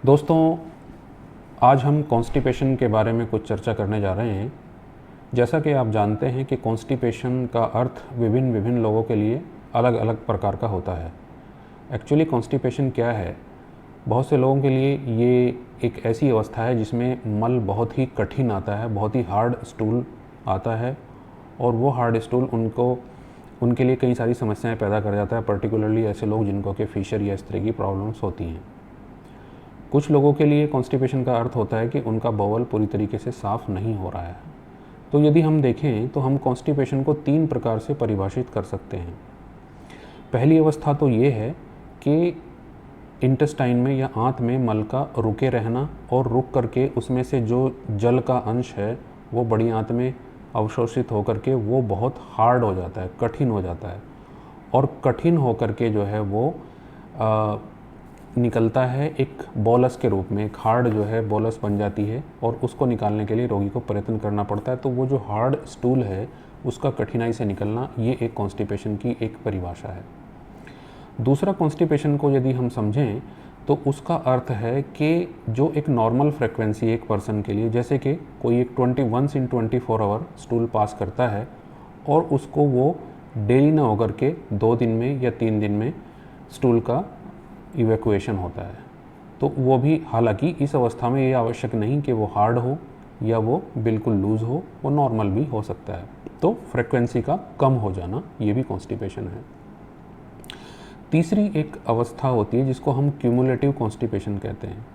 दोस्तों, आज हम कॉन्स्टिपेशन के बारे में कुछ चर्चा करने जा रहे हैं। जैसा कि आप जानते हैं कि कॉन्स्टिपेशन का अर्थ विभिन्न विभिन्न लोगों के लिए अलग अलग प्रकार का होता है। एक्चुअली कॉन्स्टिपेशन क्या है? बहुत से लोगों के लिए ये एक ऐसी अवस्था है जिसमें मल बहुत ही कठिन आता है, बहुत ही हार्ड स्टूल आता है और वो हार्ड स्टूल उनके लिए कई सारी समस्याएं पैदा कर जाता है, पर्टिकुलरली ऐसे लोग जिनको कि फिशर या इस तरह की प्रॉब्लम्स होती हैं। कुछ लोगों के लिए कॉन्स्टिपेशन का अर्थ होता है कि उनका बाउल पूरी तरीके से साफ़ नहीं हो रहा है। तो यदि हम देखें तो हम कॉन्स्टिपेशन को 3 प्रकार से परिभाषित कर सकते हैं। पहली अवस्था तो ये है कि इंटेस्टाइन में या आंत में मल का रुके रहना और रुक करके उसमें से जो जल का अंश है वो बड़ी आंत में अवशोषित होकर के वो बहुत हार्ड हो जाता है, कठिन हो जाता है और कठिन होकर के जो है वो निकलता है एक बोलस के रूप में। एक हार्ड जो है बोलस बन जाती है और उसको निकालने के लिए रोगी को प्रयत्न करना पड़ता है। तो वो जो हार्ड स्टूल है उसका कठिनाई से निकलना, ये एक कॉन्स्टिपेशन की एक परिभाषा है। दूसरा कॉन्स्टिपेशन को यदि हम समझें तो उसका अर्थ है कि जो एक नॉर्मल फ्रिक्वेंसी एक पर्सन के लिए, जैसे कि कोई एक 21 इन 24 आवर स्टूल पास करता है और उसको वो डेली ना होकर के 2 दिन में या 3 दिन में स्टूल का इवैक्यूएशन होता है। तो वो भी, हालांकि इस अवस्था में ये आवश्यक नहीं कि वो हार्ड हो या वो बिल्कुल लूज़ हो, वो नॉर्मल भी हो सकता है। तो फ्रिक्वेंसी का कम हो जाना, ये भी कॉन्स्टिपेशन है। तीसरी एक अवस्था होती है जिसको हम क्यूमुलेटिव कॉन्स्टिपेशन कहते हैं।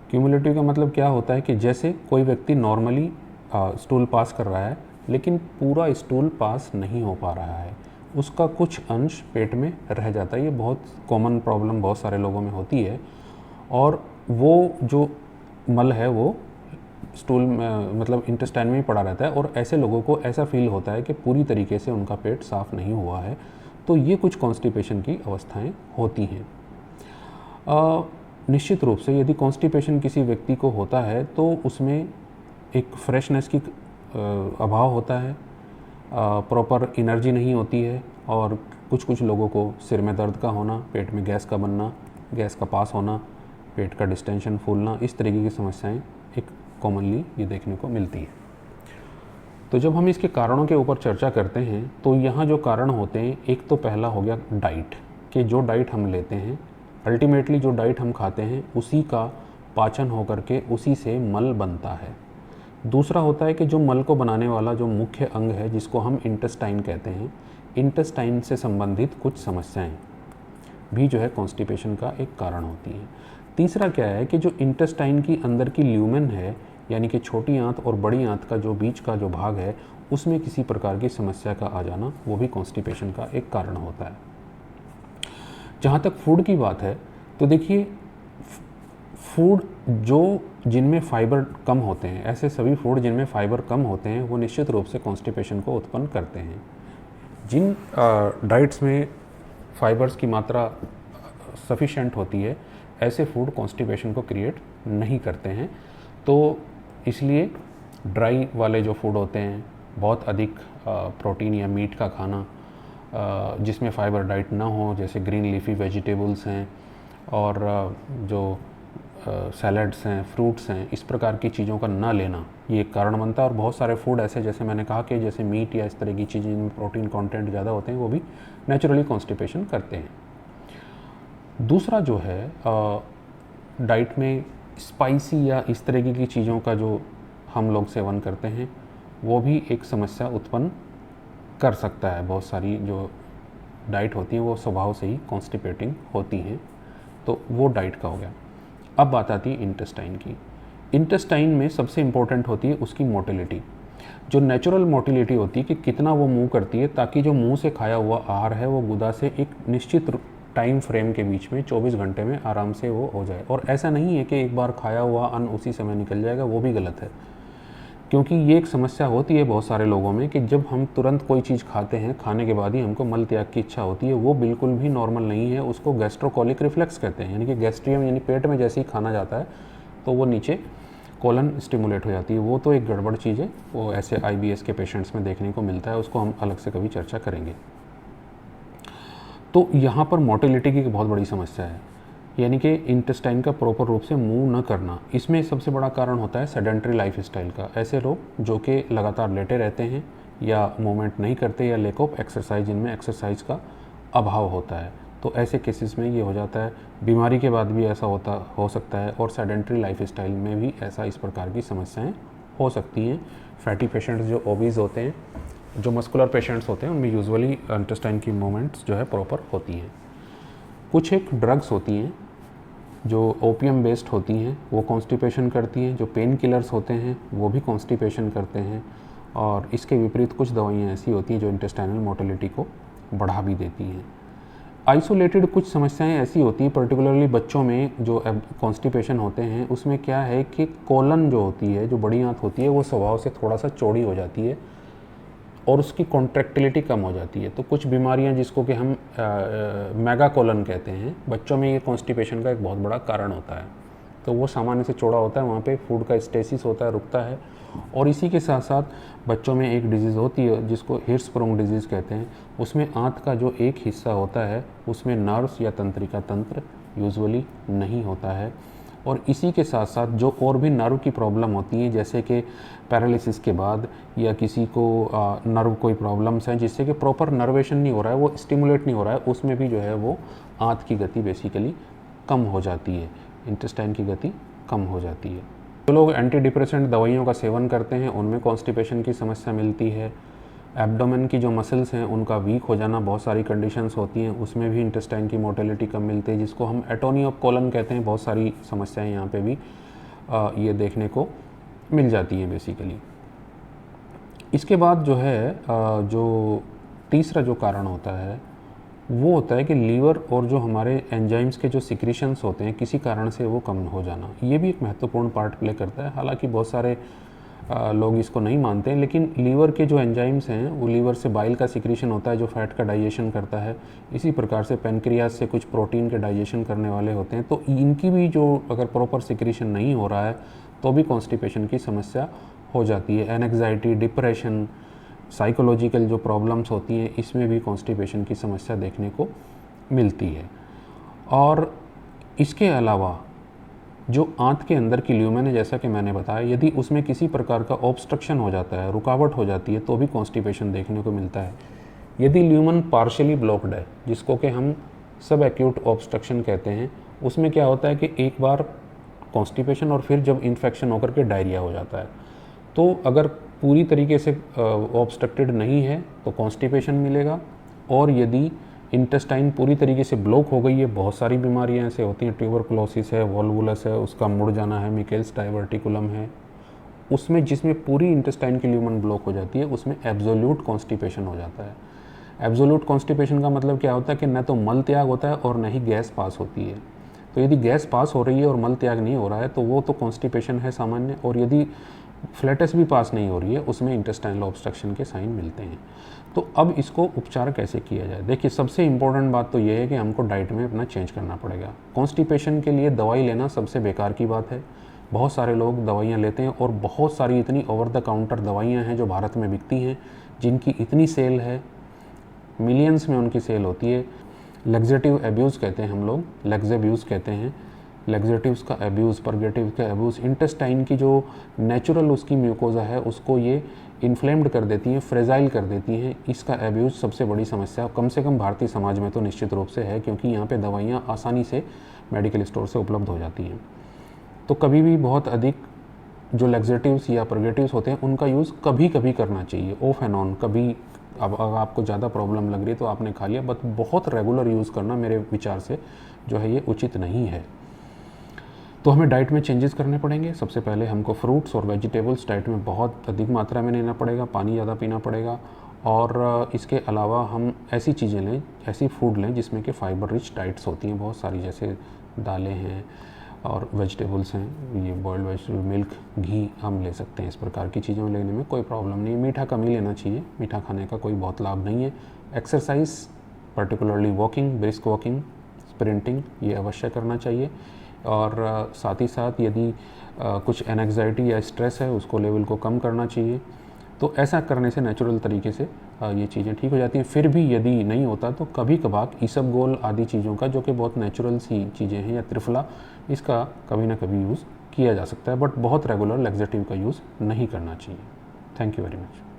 क्यूमुलेटिव का मतलब क्या होता है कि जैसे कोई व्यक्ति नॉर्मली स्टूल पास कर रहा है लेकिन पूरा स्टूल पास नहीं हो पा रहा है, उसका कुछ अंश पेट में रह जाता है। ये बहुत कॉमन प्रॉब्लम बहुत सारे लोगों में होती है और वो जो मल है वो स्टूल में, मतलब इंटेस्टाइन में ही पड़ा रहता है और ऐसे लोगों को ऐसा फील होता है कि पूरी तरीके से उनका पेट साफ़ नहीं हुआ है। तो ये कुछ कॉन्स्टिपेशन की अवस्थाएं होती हैं। निश्चित रूप से यदि कॉन्स्टिपेशन किसी व्यक्ति को होता है तो उसमें एक फ्रेशनेस की अभाव होता है, प्रॉपर एनर्जी नहीं होती है और कुछ लोगों को सिर में दर्द का होना, पेट में गैस का बनना, गैस का पास होना, पेट का डिस्टेंशन फूलना, इस तरीके की समस्याएं एक कॉमनली ये देखने को मिलती है। तो जब हम इसके कारणों के ऊपर चर्चा करते हैं तो यहाँ जो कारण होते हैं, एक तो पहला हो गया डाइट, कि जो डाइट हम लेते हैं, अल्टीमेटली जो डाइट हम खाते हैं उसी का पाचन होकर के उसी से मल बनता है। दूसरा होता है कि जो मल को बनाने वाला जो मुख्य अंग है जिसको हम इंटेस्टाइन कहते हैं, इंटेस्टाइन से संबंधित कुछ समस्याएं भी जो है कॉन्स्टिपेशन का एक कारण होती हैं। तीसरा क्या है कि जो इंटेस्टाइन की अंदर की ल्यूमेन है, यानी कि छोटी आंत और बड़ी आंत का जो बीच का जो भाग है, उसमें किसी प्रकार की समस्या का आ जाना, वो भी कॉन्स्टिपेशन का एक कारण होता है। जहाँ तक फूड की बात है तो देखिए, फूड जिनमें फाइबर कम होते हैं, ऐसे सभी फूड जिनमें फाइबर कम होते हैं वो निश्चित रूप से कॉन्स्टिपेशन को उत्पन्न करते हैं। जिन डाइट्स में फाइबर्स की मात्रा सफिशेंट होती है, ऐसे फूड कॉन्स्टिपेशन को क्रिएट नहीं करते हैं। तो इसलिए ड्राई वाले जो फूड होते हैं, बहुत अधिक प्रोटीन या मीट का खाना, जिसमें फाइबर डाइट ना हो, जैसे ग्रीन लीफी वेजिटेबल्स हैं और जो सैलड्स हैं, फ्रूट्स हैं, इस प्रकार की चीज़ों का ना लेना, ये एक कारण बनता है। और बहुत सारे फूड ऐसे, जैसे मैंने कहा कि जैसे मीट या इस तरह की चीज़ें जिनमें प्रोटीन कंटेंट ज़्यादा होते हैं, वो भी नेचुरली कॉन्स्टिपेशन करते हैं। दूसरा जो है, डाइट में स्पाइसी या इस तरीके की चीज़ों का जो हम लोग सेवन करते हैं, वो भी एक समस्या उत्पन्न कर सकता है। बहुत सारी जो डाइट होती हैं वो स्वभाव से ही कॉन्स्टिपेटिंग होती हैं। तो वो डाइट का हो गया। अब बात आती है इंटेस्टाइन की। इंटेस्टाइन में सबसे इम्पोर्टेंट होती है उसकी मोटिलिटी। जो नेचुरल मोटिलिटी होती है कि कितना वो मूव करती है, ताकि जो मुंह से खाया हुआ आहार है वो गुदा से एक निश्चित टाइम फ्रेम के बीच में 24 घंटे में आराम से वो हो जाए। और ऐसा नहीं है कि एक बार खाया हुआ अन्न उसी समय निकल जाएगा, वो भी गलत है। क्योंकि ये एक समस्या होती है बहुत सारे लोगों में कि जब हम तुरंत कोई चीज़ खाते हैं, खाने के बाद ही हमको मल त्याग की इच्छा होती है, वो बिल्कुल भी नॉर्मल नहीं है। उसको गैस्ट्रोकोलिक रिफ्लेक्स कहते हैं, यानी कि गैस्ट्रियम, यानी पेट में जैसे ही खाना जाता है तो वो नीचे कोलन स्टिमुलेट हो जाती है। वो तो एक गड़बड़ चीज़ है, वो ऐसे IBS के पेशेंट्स में देखने को मिलता है, उसको हम अलग से कभी चर्चा करेंगे। तो यहाँ पर मोटिलिटी की बहुत बड़ी समस्या है। यानी कि इंटेस्टाइन का प्रॉपर रूप से मूव न करना। इसमें सबसे बड़ा कारण होता है सेडेंट्री लाइफ स्टाइल का। ऐसे लोग जो कि लगातार लेटे रहते हैं या मूवमेंट नहीं करते, या लैक ऑफ एक्सरसाइज, जिनमें एक्सरसाइज का अभाव होता है, तो ऐसे केसेस में ये हो जाता है। बीमारी के बाद भी ऐसा हो सकता है, और सेडेंट्री लाइफ स्टाइल में भी ऐसा इस प्रकार की समस्याएं हो सकती हैं। फैटी पेशेंट्स जो ओबीज होते हैं, जो मस्कुलर पेशेंट्स होते हैं, उनमें यूजुअली इंटेस्टाइन की मूवमेंट्स जो है प्रॉपर होती हैं। कुछ एक ड्रग्स होती हैं जो ओपियम बेस्ड होती हैं, वो कॉन्स्टिपेशन करती हैं। जो पेन किलर्स होते हैं वो भी कॉन्स्टिपेशन करते हैं। और इसके विपरीत कुछ दवाइयाँ ऐसी होती हैं जो इंटेस्टाइनल मोटिलिटी को बढ़ा भी देती हैं। आइसोलेटेड कुछ समस्याएं ऐसी होती हैं, पर्टिकुलरली बच्चों में जो कॉन्स्टिपेशन होते हैं, उसमें क्या है कि कोलन जो होती है, जो बड़ी आंत होती है, वो स्वभाव से थोड़ा सा चौड़ी हो जाती है और उसकी कॉन्ट्रैक्टिलिटी कम हो जाती है। तो कुछ बीमारियां जिसको कि हम मेगा कोलन कहते हैं, बच्चों में ये कॉन्स्टिपेशन का एक बहुत बड़ा कारण होता है। तो वो सामान्य से चौड़ा होता है, वहाँ पे फूड का स्टेसिस होता है, रुकता है। और इसी के साथ साथ बच्चों में एक डिजीज़ होती है जिसको हिर्शस्प्रुंग डिजीज़ कहते हैं। उसमें आंत का जो एक हिस्सा होता है उसमें नर्व्स या तंत्रिका तंत्र यूजुअली नहीं होता है। और इसी के साथ साथ जो और भी नर्व की प्रॉब्लम होती हैं, जैसे कि पैरालिसिस के बाद या किसी को नर्व कोई प्रॉब्लम्स हैं जिससे कि प्रॉपर नर्वेशन नहीं हो रहा है, वो स्टिमुलेट नहीं हो रहा है, उसमें भी जो है वो आंत की गति बेसिकली कम हो जाती है, इंटेस्टाइन की गति कम हो जाती है। जो लोग एंटी डिप्रेसेंट दवाइयों का सेवन करते हैं उनमें कॉन्स्टिपेशन की समस्या मिलती है। एब्डोमेन की जो मसल्स हैं उनका वीक हो जाना, बहुत सारी कंडीशंस होती हैं, उसमें भी इंटेस्टाइन की मोटिलिटी कम मिलती है, जिसको हम एटोनी ऑफ कोलन कहते हैं। बहुत सारी समस्याएं यहाँ पे भी ये देखने को मिल जाती हैं बेसिकली। इसके बाद जो है जो तीसरा जो कारण होता है वो होता है कि लीवर और जो हमारे एंजाइम्स के जो सिक्रीशंस होते हैं, किसी कारण से वो कम हो जाना, ये भी एक महत्वपूर्ण पार्ट प्ले करता है। हालांकि बहुत सारे लोग इसको नहीं मानते हैं, लेकिन लीवर के जो एंजाइम्स हैं वो लीवर से बाइल का सिक्रीशन होता है जो फैट का डाइजेशन करता है। इसी प्रकार से पेनक्रियास से कुछ प्रोटीन के डाइजेशन करने वाले होते हैं। तो इनकी भी जो अगर प्रॉपर सिक्रीशन नहीं हो रहा है तो भी कॉन्स्टिपेशन की समस्या हो जाती है। एनग्जाइटी, डिप्रेशन, साइकोलॉजिकल जो प्रॉब्लम्स होती हैं, इसमें भी कॉन्स्टिपेशन की समस्या देखने को मिलती है। और इसके अलावा जो आंत के अंदर की ल्यूमेन है, जैसा कि मैंने बताया, यदि उसमें किसी प्रकार का ऑब्स्ट्रक्शन हो जाता है, रुकावट हो जाती है, तो भी कॉन्स्टिपेशन देखने को मिलता है। यदि ल्यूमेन पार्शियली ब्लॉक्ड है, जिसको कि हम सब एक्यूट ऑब्स्ट्रक्शन कहते हैं, उसमें क्या होता है कि एक बार कॉन्स्टिपेशन और फिर जब इन्फेक्शन होकर के डायरिया हो जाता है, तो अगर पूरी तरीके से ऑब्स्ट्रक्टेड नहीं है तो कॉन्स्टिपेशन मिलेगा। और यदि इंटेस्टाइन पूरी तरीके से ब्लॉक हो गई है, बहुत सारी बीमारियां ऐसे होती हैं, ट्यूबरकुलोसिस है, वॉल्वुलस है, उसका मुड़ जाना है, मिकेल्स डाइवर्टिकुलम है, उसमें जिसमें पूरी इंटेस्टाइन की ल्यूमन ब्लॉक हो जाती है, उसमें एब्सोल्यूट कॉन्स्टिपेशन हो जाता है। एब्सोल्यूट कॉन्स्टिपेशन का मतलब क्या होता है कि न तो मल त्याग होता है और न ही गैस पास होती है। तो यदि गैस पास हो रही है और मल त्याग नहीं हो रहा है तो वो तो कॉन्स्टिपेशन है सामान्य, और यदि फ्लैटस भी पास नहीं हो रही है, उसमें इंटेस्टाइनल ऑब्स्ट्रक्शन के साइन मिलते हैं। तो अब इसको उपचार कैसे किया जाए? देखिए, सबसे इम्पोर्टेंट बात तो ये है कि हमको डाइट में अपना चेंज करना पड़ेगा। कॉन्स्टिपेशन के लिए दवाई लेना सबसे बेकार की बात है। बहुत सारे लोग दवाइयाँ लेते हैं और बहुत सारी इतनी ओवर द काउंटर दवाइयाँ हैं जो भारत में बिकती हैं, जिनकी इतनी सेल है, मिलियंस में उनकी सेल होती है। लग्जेटिव एब्यूज़ कहते हैं हम लोग, लग्जेब्यूज़ कहते हैं। लग्जेटिव्स का एब्यूज़, परगेटिव का एब्यूज़, इंटेस्टाइन की जो नेचुरल उसकी म्यूकोजा है उसको ये इन्फ्लेम्ड कर देती हैं, फ्रेजाइल कर देती हैं। इसका एब्यूज़ सबसे बड़ी समस्या कम से कम भारतीय समाज में तो निश्चित रूप से है, क्योंकि यहाँ पे दवाइयाँ आसानी से मेडिकल स्टोर से उपलब्ध हो जाती हैं। तो कभी भी बहुत अधिक जो लग्जेटिव्स या परगेटिव्स होते हैं उनका यूज़ कभी कभी करना चाहिए, ऑफ एंड ऑन। कभी अब अगर आपको ज़्यादा प्रॉब्लम लग रही है तो आपने खा लिया, बट बहुत रेगुलर यूज़ करना मेरे विचार से जो है ये उचित नहीं है। तो हमें डाइट में चेंजेस करने पड़ेंगे। सबसे पहले हमको फ्रूट्स और वेजिटेबल्स डाइट में बहुत अधिक मात्रा में लेना पड़ेगा, पानी ज़्यादा पीना पड़ेगा। और इसके अलावा हम ऐसी चीज़ें लें, ऐसी फूड लें जिसमें कि फाइबर रिच डाइट्स होती हैं बहुत सारी, जैसे दालें हैं और वेजिटेबल्स हैं, ये बॉइल्ड वेजिटेबल, मिल्क, घी हम ले सकते हैं। इस प्रकार की चीज़ों लेने में कोई प्रॉब्लम नहीं है। मीठा कम ही लेना चाहिए, मीठा खाने का कोई बहुत लाभ नहीं है। Exercise, particularly walking, brisk walking, sprinting, ये अवश्य करना चाहिए। और साथ ही साथ यदि कुछ एनग्जाइटी या स्ट्रेस है उसको लेवल को कम करना चाहिए। तो ऐसा करने से नेचुरल तरीके से ये चीज़ें ठीक हो जाती हैं। फिर भी यदि नहीं होता तो कभी कभार इसबगोल आदि चीज़ों का, जो कि बहुत नेचुरल सी चीज़ें हैं, या त्रिफला, इसका कभी ना कभी यूज़ किया जा सकता है, बट बहुत रेगुलर लैक्सेटिव का यूज़ नहीं करना चाहिए। Thank you very much.